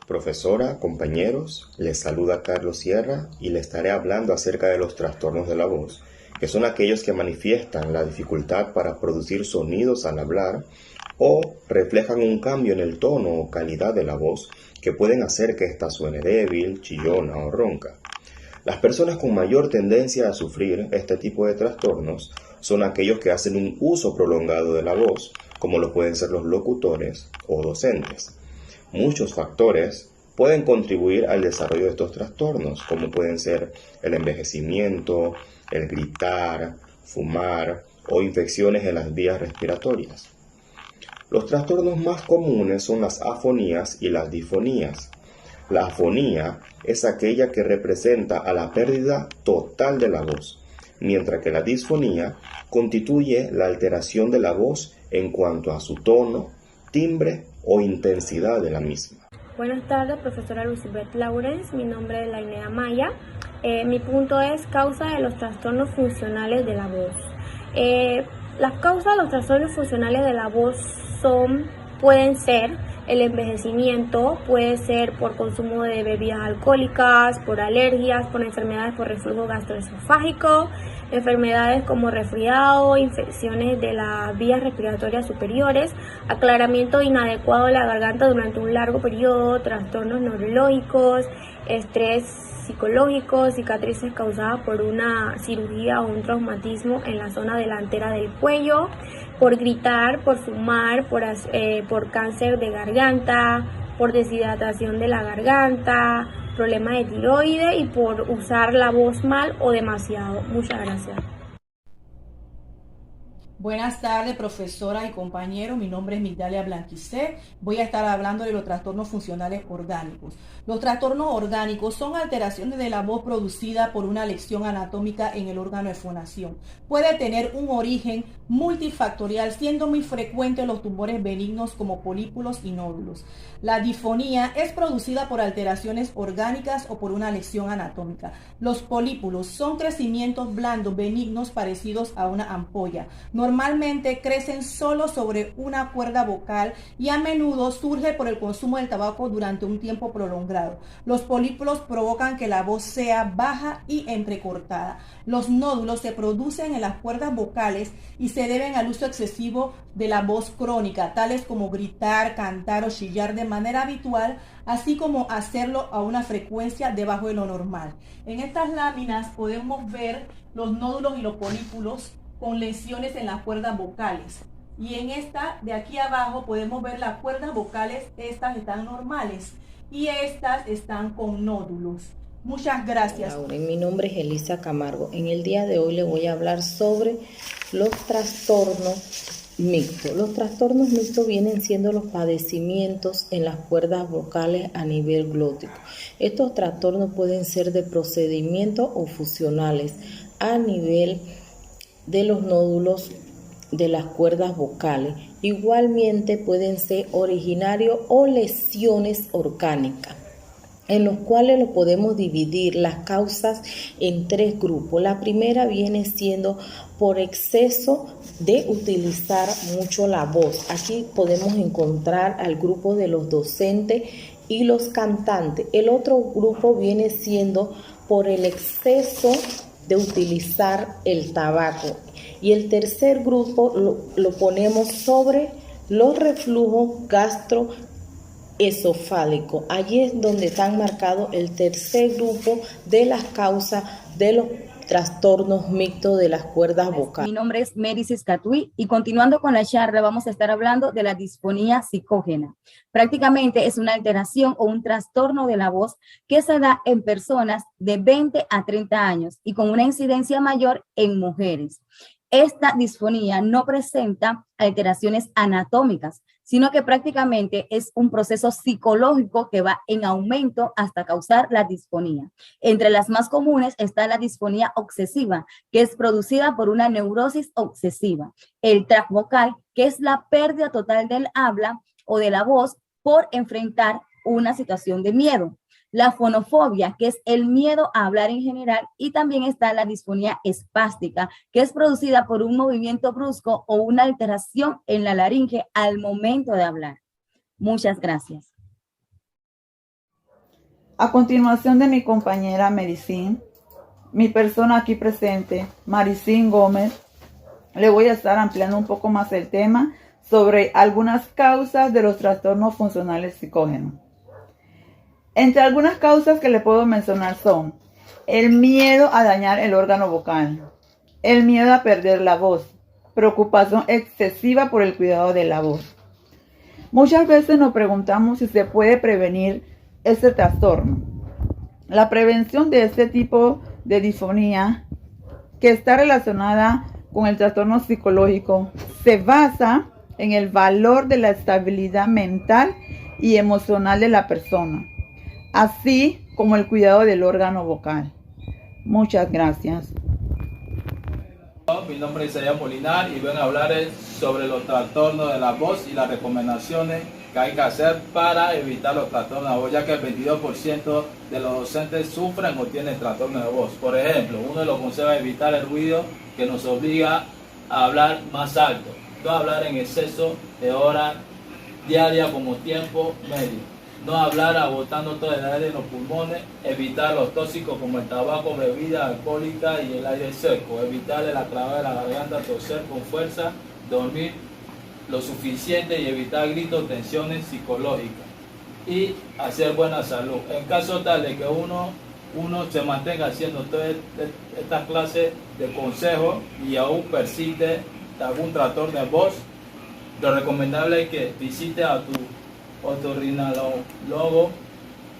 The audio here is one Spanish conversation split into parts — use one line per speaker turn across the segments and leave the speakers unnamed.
Profesora, compañeros, les saluda Carlos Sierra y les estaré hablando acerca de los trastornos de la voz, que son aquellos que manifiestan la dificultad para producir sonidos al hablar o reflejan un cambio en el tono o calidad de la voz que pueden hacer que ésta suene débil, chillona o ronca. Las personas con mayor tendencia a sufrir este tipo de trastornos son aquellos que hacen un uso prolongado de la voz, como lo pueden ser los locutores o docentes. Muchos factores pueden contribuir al desarrollo de estos trastornos, como pueden ser el envejecimiento, el gritar, fumar o infecciones en las vías respiratorias. Los trastornos más comunes son las afonías y las disfonías. La afonía es aquella que representa a la pérdida total de la voz, mientras que la disfonía constituye la alteración de la voz en cuanto a su tono, timbre o intensidad de la misma.
Buenas tardes, profesora Lucibeth Laurens. Mi nombre es Lainea Maya. Mi punto es causa de los trastornos funcionales de la voz. Las causas de los trastornos funcionales de la voz pueden ser el envejecimiento, puede ser por consumo de bebidas alcohólicas, por alergias, por enfermedades por reflujo gastroesofágico, enfermedades como resfriado, infecciones de las vías respiratorias superiores, aclaramiento inadecuado de la garganta durante un largo periodo, trastornos neurológicos, estrés psicológico, cicatrices causadas por una cirugía o un traumatismo en la zona delantera del cuello, por gritar, por fumar, por cáncer de garganta, por deshidratación de la garganta, problemas de tiroides y por usar la voz mal o demasiado. Muchas gracias.
Buenas tardes, profesora y compañeros. Mi nombre es Migdalia Blanquicé. Voy a estar hablando de los trastornos funcionales orgánicos. Los trastornos orgánicos son alteraciones de la voz producida por una lesión anatómica en el órgano de fonación. Puede tener un origen multifactorial, siendo muy frecuentes los tumores benignos como polípulos y nódulos. La disfonía es producida por alteraciones orgánicas o por una lesión anatómica. Los polípulos son crecimientos blandos benignos parecidos a una ampolla. Normalmente crecen solo sobre una cuerda vocal y a menudo surge por el consumo del tabaco durante un tiempo prolongado. Los polípulos provocan que la voz sea baja y entrecortada. Los nódulos se producen en las cuerdas vocales y se deben al uso excesivo de la voz crónica, tales como gritar, cantar o chillar de manera habitual, así como hacerlo a una frecuencia debajo de lo normal. En estas láminas podemos ver los nódulos y los polípulos con lesiones en las cuerdas vocales. Y en esta de aquí abajo podemos ver las cuerdas vocales, estas están normales y estas están con nódulos. Muchas gracias.
Mi nombre es Elisa Camargo. En el día de hoy le voy a hablar sobre los trastornos mixtos. Los trastornos mixtos vienen siendo los padecimientos en las cuerdas vocales a nivel glótico. Estos trastornos pueden ser de procedimiento o funcionales a nivel de los nódulos de las cuerdas vocales. Igualmente pueden ser originarios o lesiones orgánicas, en los cuales lo podemos dividir las causas en tres grupos. La primera viene siendo por exceso de utilizar mucho la voz. Aquí podemos encontrar al grupo de los docentes y los cantantes. El otro grupo viene siendo por el exceso de utilizar el tabaco. Y el tercer grupo lo ponemos sobre los reflujos gastroesofágicos. Allí es donde están marcados el tercer grupo de las causas de los trastornos mixtos de las cuerdas vocales.
Mi nombre es Mérisis Catuí y continuando con la charla vamos a estar hablando de la disfonía psicógena. Prácticamente es una alteración o un trastorno de la voz que se da en personas de 20 a 30 años y con una incidencia mayor en mujeres. Esta disfonía no presenta alteraciones anatómicas, sino que prácticamente es un proceso psicológico que va en aumento hasta causar la disfonía. Entre las más comunes está la disfonía obsesiva, que es producida por una neurosis obsesiva. El tract vocal, que es la pérdida total del habla o de la voz por enfrentar una situación de miedo. La fonofobia, que es el miedo a hablar en general, y también está la disfonía espástica, que es producida por un movimiento brusco o una alteración en la laringe al momento de hablar. Muchas gracias.
A continuación de mi compañera Maricín, mi persona aquí presente, Maricín Gómez, le voy a estar ampliando un poco más el tema sobre algunas causas de los trastornos funcionales psicógenos. Entre algunas causas que le puedo mencionar son el miedo a dañar el órgano vocal, el miedo a perder la voz, preocupación excesiva por el cuidado de la voz. Muchas veces nos preguntamos si se puede prevenir este trastorno. La prevención de este tipo de disfonía, que está relacionada con el trastorno psicológico, se basa en el valor de la estabilidad mental y emocional de la persona, así como el cuidado del órgano vocal. Muchas gracias.
Mi nombre es Isaías Molinar y vengo a hablarles sobre los trastornos de la voz y las recomendaciones que hay que hacer para evitar los trastornos de la voz, ya que el 22% de los docentes sufren o tienen trastornos de voz. Por ejemplo, uno de los consejos es evitar el ruido que nos obliga a hablar más alto, no hablar en exceso de horas diarias como tiempo medio. No hablar agotando todo el aire en los pulmones, evitar los tóxicos como el tabaco, bebidas alcohólicas y el aire seco, evitar el aclavar de la garganta, toser con fuerza, dormir lo suficiente y evitar gritos, tensiones psicológicas y hacer buena salud. En caso tal de que uno se mantenga haciendo todas estas clases de consejos y aún persiste algún trastorno de voz, lo recomendable es que visite a tu otorrinolaringólogo,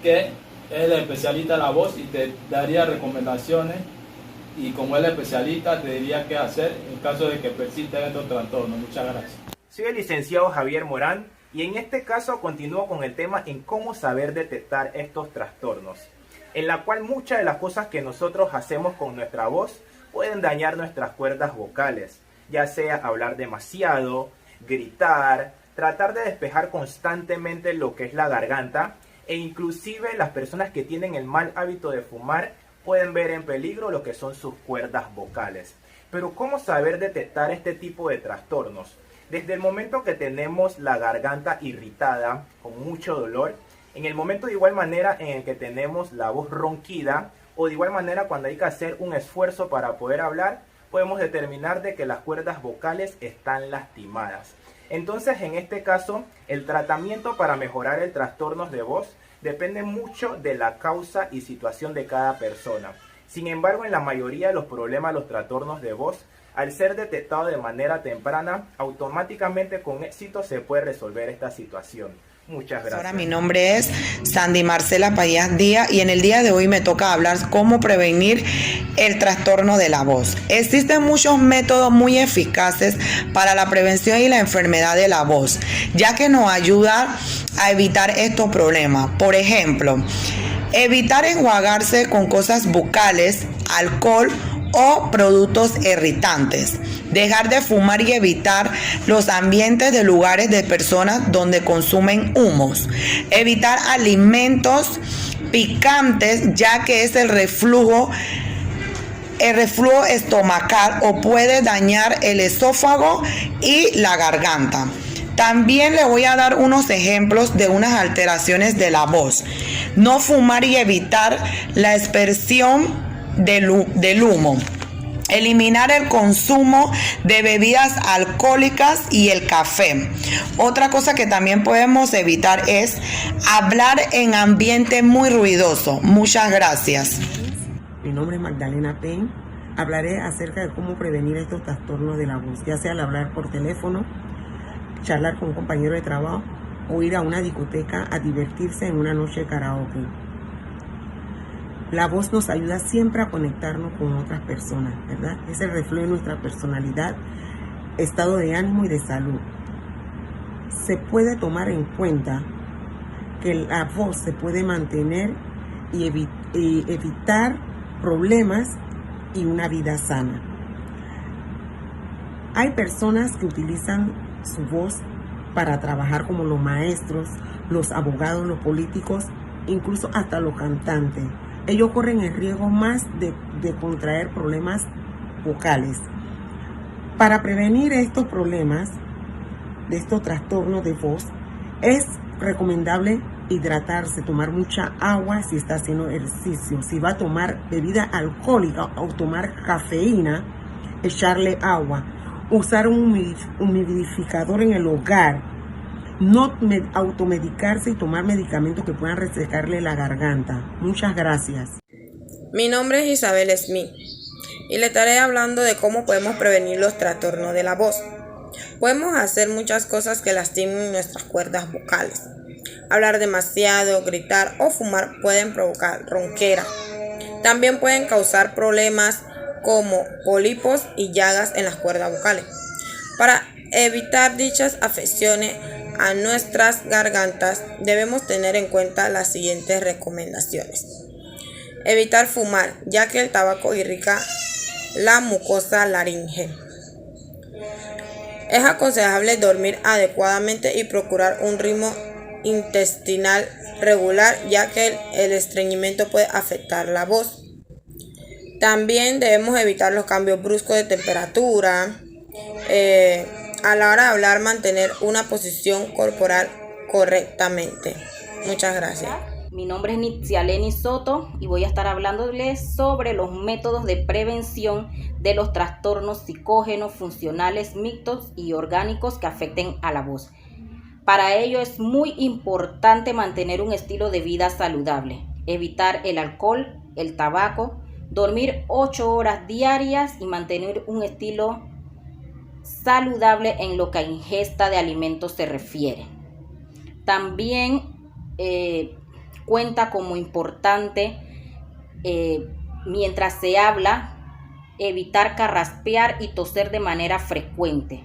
que es el especialista de la voz y te daría recomendaciones, y como él es especialista te diría qué hacer en caso de que persistan estos trastornos. Muchas gracias.
Soy el licenciado Javier Morán y en este caso continúo con el tema en cómo saber detectar estos trastornos, en la cual muchas de las cosas que nosotros hacemos con nuestra voz pueden dañar nuestras cuerdas vocales, ya sea hablar demasiado, gritar, tratar de despejar constantemente lo que es la garganta, e inclusive las personas que tienen el mal hábito de fumar pueden ver en peligro lo que son sus cuerdas vocales. Pero ¿cómo saber detectar este tipo de trastornos? Desde el momento que tenemos la garganta irritada, con mucho dolor, en el momento de igual manera en el que tenemos la voz ronquida, o de igual manera cuando hay que hacer un esfuerzo para poder hablar, podemos determinar de que las cuerdas vocales están lastimadas. Entonces, en este caso, el tratamiento para mejorar el trastorno de voz depende mucho de la causa y situación de cada persona. Sin embargo, en la mayoría de los problemas, los trastornos de voz, al ser detectado de manera temprana, automáticamente con éxito se puede resolver esta situación. Muchas gracias.
Ahora, mi nombre es Sandy Marcela Payas Díaz y en el día de hoy me toca hablar cómo prevenir el trastorno de la voz. Existen muchos métodos muy eficaces para la prevención y la enfermedad de la voz, ya que nos ayuda a evitar estos problemas. Por ejemplo, evitar enjuagarse con cosas bucales, alcohol o productos irritantes. Dejar de fumar y evitar los ambientes de lugares de personas donde consumen humos. Evitar alimentos picantes, ya que es el reflujo estomacal o puede dañar el esófago y la garganta. También le voy a dar unos ejemplos de unas alteraciones de la voz. No fumar y evitar la expresión del humo. Eliminar el consumo de bebidas alcohólicas y el café. Otra cosa que también podemos evitar es hablar en ambiente muy ruidoso. Muchas gracias.
Mi nombre es Magdalena Pen. Hablaré acerca de cómo prevenir estos trastornos de la voz, ya sea al hablar por teléfono, charlar con un compañero de trabajo o ir a una discoteca a divertirse en una noche de karaoke. La voz nos ayuda siempre a conectarnos con otras personas, ¿verdad? Es el reflejo de nuestra personalidad, estado de ánimo y de salud. Se puede tomar en cuenta que la voz se puede mantener y evitar problemas y una vida sana. Hay personas que utilizan su voz para trabajar como los maestros, los abogados, los políticos, incluso hasta los cantantes. Ellos corren el riesgo más de contraer problemas vocales. Para prevenir estos problemas, de estos trastornos de voz, es recomendable hidratarse, tomar mucha agua si está haciendo ejercicio. Si va a tomar bebida alcohólica o tomar cafeína, echarle agua. Usar un humidificador en el hogar. No automedicarse y tomar medicamentos que puedan resecarle la garganta. Muchas gracias.
Mi nombre es Isabel Smith y le estaré hablando de cómo podemos prevenir los trastornos de la voz. Podemos hacer muchas cosas que lastimen nuestras cuerdas vocales. Hablar demasiado, gritar o fumar pueden provocar ronquera. También pueden causar problemas como pólipos y llagas en las cuerdas vocales. Para evitar dichas afecciones a nuestras gargantas, debemos tener en cuenta las siguientes recomendaciones. Evitar fumar, ya que el tabaco irrita la mucosa laringe. Es aconsejable dormir adecuadamente y procurar un ritmo intestinal regular, ya que el estreñimiento puede afectar la voz. También debemos evitar los cambios bruscos de temperatura. A la hora de hablar, mantener una posición corporal correctamente. Muchas gracias.
Mi nombre es Nitzialeni Soto y voy a estar hablándoles sobre los métodos de prevención de los trastornos psicógenos, funcionales, mixtos y orgánicos que afecten a la voz. Para ello es muy importante mantener un estilo de vida saludable, evitar el alcohol, el tabaco, dormir 8 horas diarias y mantener un estilo saludable en lo que a ingesta de alimentos se refiere. También cuenta como importante, mientras se habla, evitar carraspear y toser de manera frecuente.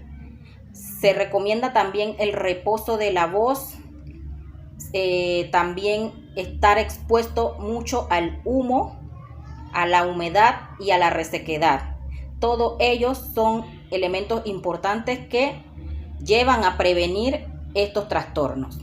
Se recomienda también el reposo de la voz, también estar expuesto mucho al humo, a la humedad y a la resequedad. Todos ellos son elementos importantes que llevan a prevenir estos trastornos.